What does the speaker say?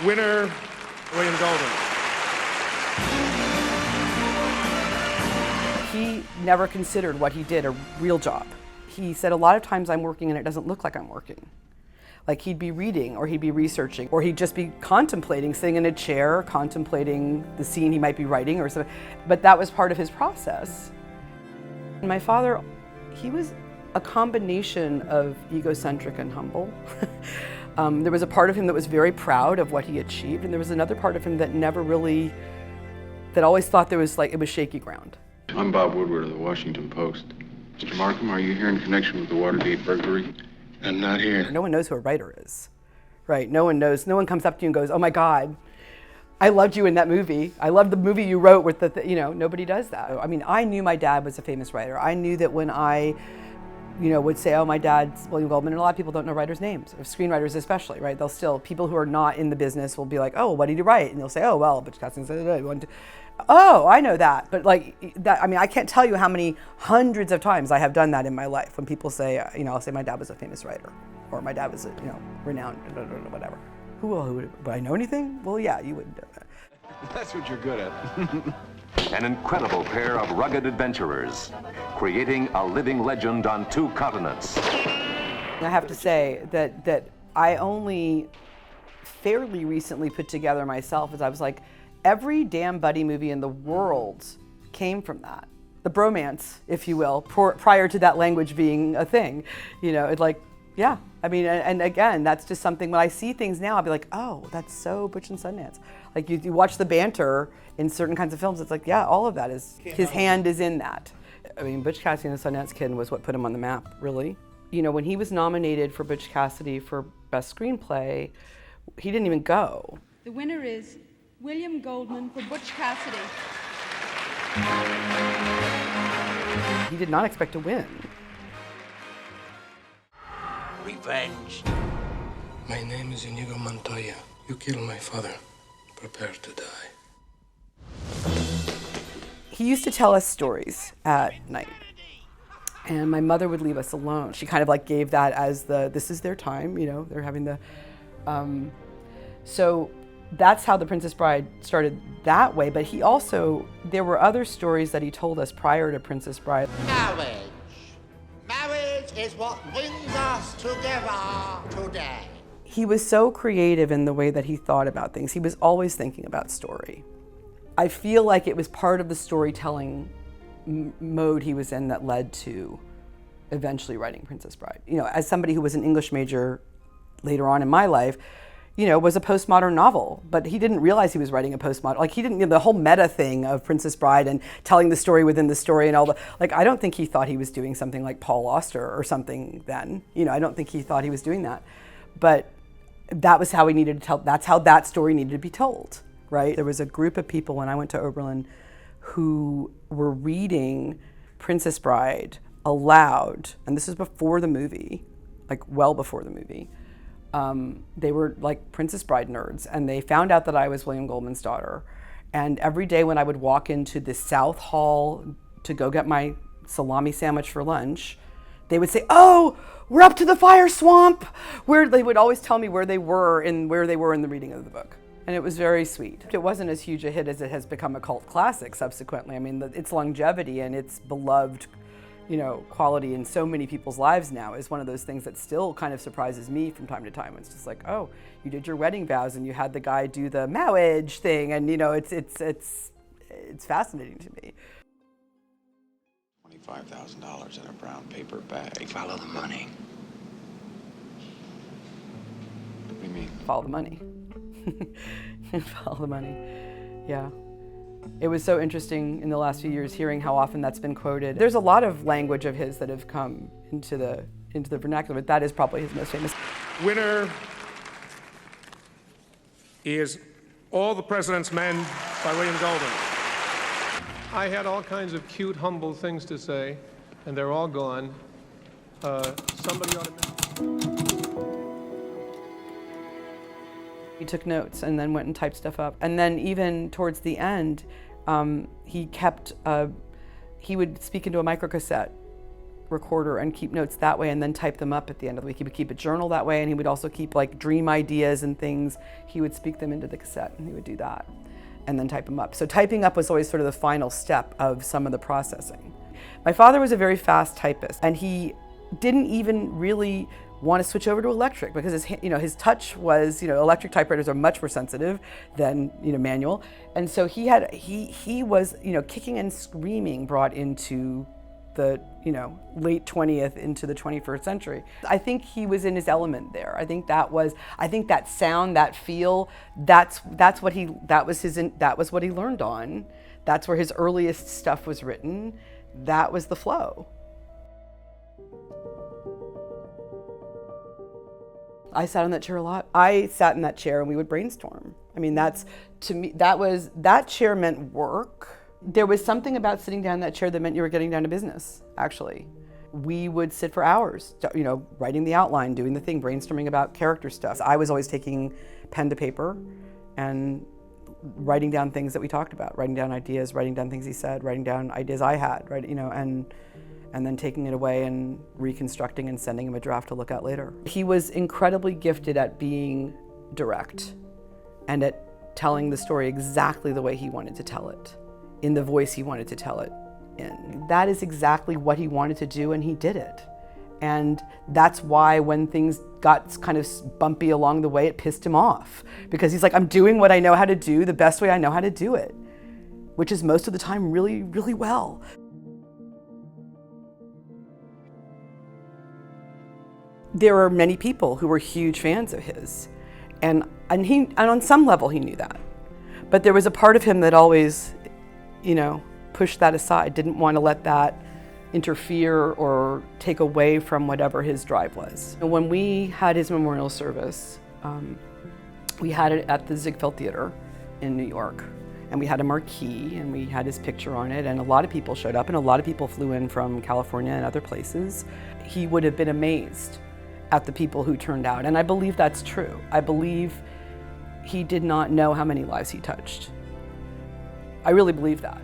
Winner, William Goldman. He never considered what he did a real job. He said, a lot of times I'm working and it doesn't look like I'm working. Like he'd be reading or he'd be researching or he'd just be contemplating, sitting in a chair, contemplating the scene he might be writing or something. But that was part of his process. My father, he was a combination of egocentric and humble. There was a part of him that was very proud of what he achieved, and there was another part of him that never really, that always thought there was it was shaky ground. I'm Bob Woodward of the Washington Post. Mr. Markham, are you here in connection with the Watergate burglary? I'm not here. No one knows who a writer is, right? No one knows. No one comes up to you and goes, "Oh my God, I loved you in that movie. I loved the movie you wrote with the," nobody does that. I mean, I knew my dad was a famous writer. I knew that when I, would say, "Oh, my dad's William Goldman," and a lot of people don't know writers' names, or screenwriters especially, right? They'll still, people who are not in the business will be like, "Oh, what did he write?" And they'll say, "Oh, well, Butch Cassidy said, oh, I know that." But I can't tell you how many hundreds of times I have done that in my life when people say, I'll say my dad was a famous writer, or my dad was a, renowned, whatever. Who would I know anything? Well, yeah, you wouldn't do that. That's what you're good at. An incredible pair of rugged adventurers, creating a living legend on 2 continents. I have to say that I only fairly recently put together myself, as I was like, every damn buddy movie in the world came from that. The bromance, if you will, prior to that language being a thing. Yeah. I mean, and again, that's just something, when I see things now, I'll be like, oh, that's so Butch and Sundance. Like you watch the banter in certain kinds of films, it's like, yeah, all of that is, his hand is in that. I mean, Butch Cassidy and the Sundance Kid was what put him on the map, really. When he was nominated for Butch Cassidy for Best Screenplay, he didn't even go. The winner is William Goldman for Butch Cassidy. He did not expect to win. Revenge. My name is Inigo Montoya. You killed my father. Prepare to die. He used to tell us stories at night, and my mother would leave us alone. She kind of gave that as this is their time, they're having the, so that's how The Princess Bride started that way, but there were other stories that he told us prior to Princess Bride. Marriage. Marriage is what brings us together today. He was so creative in the way that he thought about things. He was always thinking about story. I feel like it was part of the storytelling mode he was in that led to eventually writing Princess Bride. As somebody who was an English major later on in my life, was a postmodern novel, but he didn't realize he was writing a postmodern, he didn't, the whole meta thing of Princess Bride and telling the story within the story and all the, I don't think he thought he was doing something like Paul Auster or something then. I don't think he thought he was doing that. But that was how he needed to tell, that's how that story needed to be told, right? There was a group of people when I went to Oberlin who were reading Princess Bride aloud, and this is before the movie, well before the movie. They were Princess Bride nerds, and they found out that I was William Goldman's daughter. And every day when I would walk into the South Hall to go get my salami sandwich for lunch, they would say, "Oh, we're up to the fire swamp," where they would always tell me where they were in the reading of the book. And it was very sweet. It wasn't as huge a hit as it has become a cult classic subsequently. I mean, its longevity and its beloved quality in so many people's lives now is one of those things that still kind of surprises me from time to time. It's just like, oh, you did your wedding vows and you had the guy do the marriage thing, and it's fascinating to me. $25,000 in a brown paper bag. Follow the money. What do you mean? Follow the money. Follow the money. Yeah. It was so interesting in the last few years hearing how often that's been quoted. There's a lot of language of his that have come into the vernacular, but that is probably his most famous. Winner is All the President's Men by William Goldman. I had all kinds of cute, humble things to say, and they're all gone. Somebody ought to... He took notes and then went and typed stuff up. And then even towards the end, he would speak into a microcassette recorder and keep notes that way and then type them up at the end of the week. He would keep a journal that way, and he would also keep like dream ideas and things. He would speak them into the cassette, and he would do that and then type them up. So typing up was always sort of the final step of some of the processing. My father was a very fast typist, and he didn't even really want to switch over to electric because his touch was, electric typewriters are much more sensitive than, manual. And so he was, kicking and screaming brought into the, late 20th into the 21st century. I think he was in his element there. I think that sound, that feel, that was what he learned on. That's where his earliest stuff was written. That was the flow. I sat in that chair a lot. I sat in that chair and we would brainstorm. I mean, to me, that chair meant work. There was something about sitting down in that chair that meant you were getting down to business, actually. We would sit for hours, writing the outline, doing the thing, brainstorming about character stuff. I was always taking pen to paper and writing down things that we talked about, writing down ideas, writing down things he said, writing down ideas I had, right? And then taking it away and reconstructing and sending him a draft to look at later. He was incredibly gifted at being direct and at telling the story exactly the way he wanted to tell it, in the voice he wanted to tell it in. That is exactly what he wanted to do, and he did it. And that's why when things got kind of bumpy along the way, it pissed him off. Because he's like, I'm doing what I know how to do the best way I know how to do it, which is most of the time really, really well. There were many people who were huge fans of his, and on some level he knew that. But there was a part of him that always, pushed that aside, didn't want to let that interfere or take away from whatever his drive was. And when we had his memorial service, we had it at the Ziegfeld Theater in New York, and we had a marquee, and we had his picture on it, and a lot of people showed up, and a lot of people flew in from California and other places. He would have been amazed at the people who turned out, and I believe that's true. I believe he did not know how many lives he touched. I really believe that.